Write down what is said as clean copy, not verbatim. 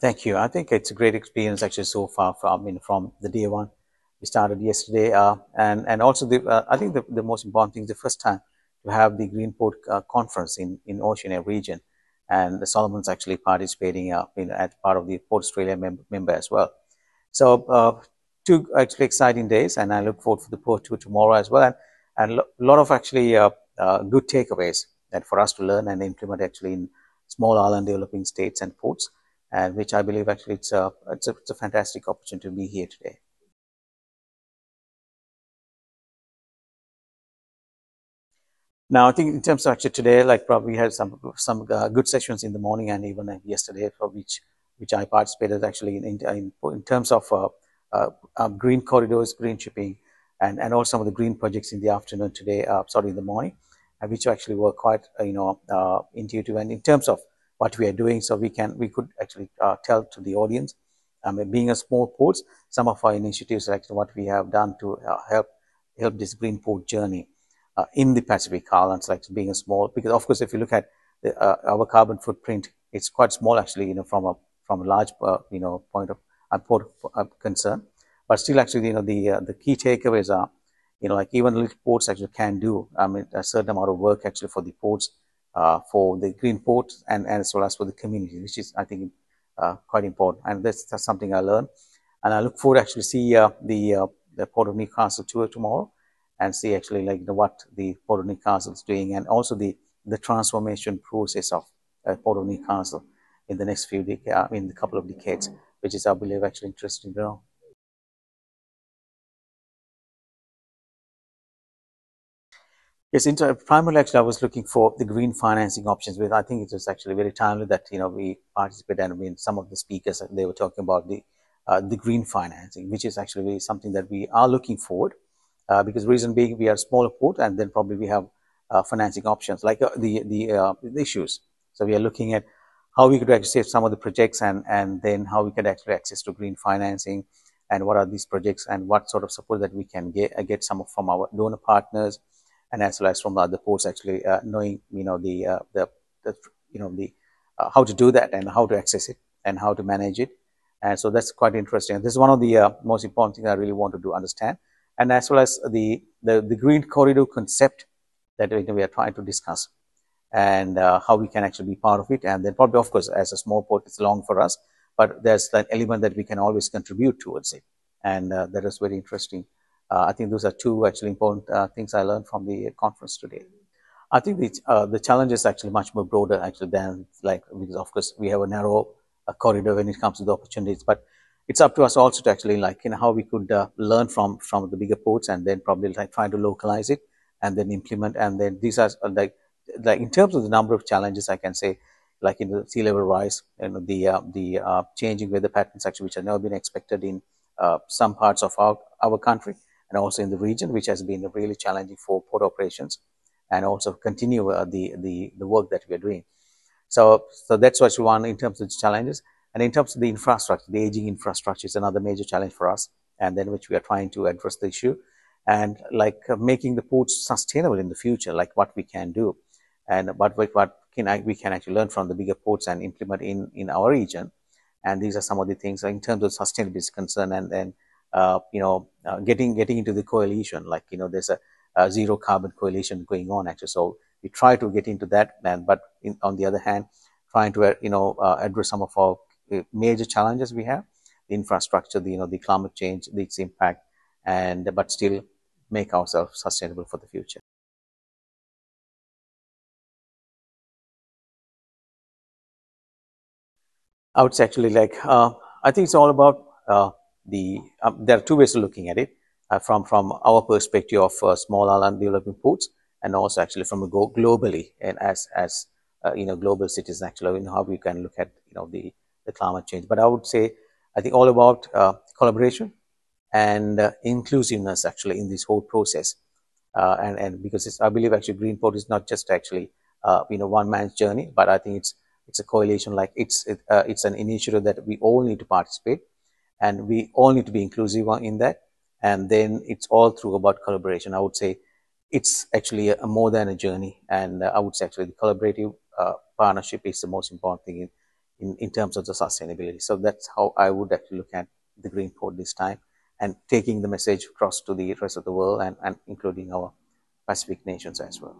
Thank you. I think it's a great experience actually so far from the day one. We started yesterday, and also I think the most important thing is the first time to have the GreenPort conference in Oceania region, and the Solomon's actually participating as part of the Port Australia member as well. So two actually exciting days, and I look forward for the Port tour tomorrow as well, and a lot of actually good takeaways that for us to learn and implement actually in small island developing states and ports, and which I believe actually it's a fantastic opportunity to be here today. Now, I think in terms of actually today, like probably had some good sessions in the morning and even yesterday, for which I participated actually in terms of green corridors, green shipping, and also some of the green projects in the afternoon today. Sorry, in the morning, which actually were quite intuitive, and in terms of what we are doing, so we could actually tell to the audience, being a small port, some of our initiatives, actually what we have done to help this green port journey in the Pacific Islands, like being a small, because of course if you look at our carbon footprint, it's quite small actually, from a large point of port concern, but still actually the key takeaways are, like even little ports actually can do a certain amount of work actually for the ports, for the green ports, and as well as for the community, which is I think quite important, and that's something I learned, and I look forward to actually see the Port of Newcastle tour tomorrow, and see actually what the Port of Newcastle is doing, and also the transformation process of Port of Newcastle in the next few in a couple of decades, which is I believe actually interesting to know. Yes, primarily actually I was looking for the green financing options. But I think it was actually very timely that we participated, and some of the speakers they were talking about the green financing, which is actually something that we are looking forward. Because reason being, we are a smaller port, and then probably we have financing options like the issues. So we are looking at how we could actually save some of the projects, and then how we could actually access to green financing, and what are these projects, and what sort of support that we can get some from our donor partners, and as well as from other ports actually knowing the how to do that, and how to access it, and how to manage it. And so that's quite interesting. This is one of the most important things I really wanted to understand, and as well as the green corridor concept that we are trying to discuss, and how we can actually be part of it. And then probably, of course, as a small port, it's long for us, but there's that element that we can always contribute towards it, and that is very interesting. I think those are two actually important things I learned from the conference today. I think the challenge is actually much more broader actually than because of course we have a narrow corridor when it comes to the opportunities, but it's up to us also to actually how we could learn from the bigger ports, and then probably try to localize it, and then implement. And then these are like in terms of the number of challenges, I can say, like in the sea level rise, and the changing weather patterns actually, which have never been expected in some parts of our country, and also in the region, which has been really challenging for port operations, and also continue the work that we are doing. So that's what we want in terms of the challenges. And in terms of the infrastructure, the aging infrastructure is another major challenge for us, and then which we are trying to address the issue, and making the ports sustainable in the future, like what we can do, and what we can actually learn from the bigger ports and implement in our region. And these are some of the things in terms of sustainability is concerned, and then getting into the coalition, there's a zero carbon coalition going on actually. So we try to get into that, but on the other hand, trying to address some of our major challenges we have, the infrastructure, the climate change, its impact, but still make ourselves sustainable for the future. I would say actually I think it's all about there are two ways of looking at it, from our perspective of small island developing ports, and also actually from globally, and as global cities actually, how we can look at the climate change. But I would say I think all about collaboration and inclusiveness actually in this whole process, and because I believe actually GreenPort is not just actually one man's journey, but I think it's a coalition. It's an initiative that we all need to participate, and we all need to be inclusive in that. And then it's all through about collaboration. I would say it's actually more than a journey, and I would say actually the collaborative partnership is the most important thing in terms of the sustainability. So that's how I would actually look at the GreenPort this time, and taking the message across to the rest of the world, and including our Pacific nations as well.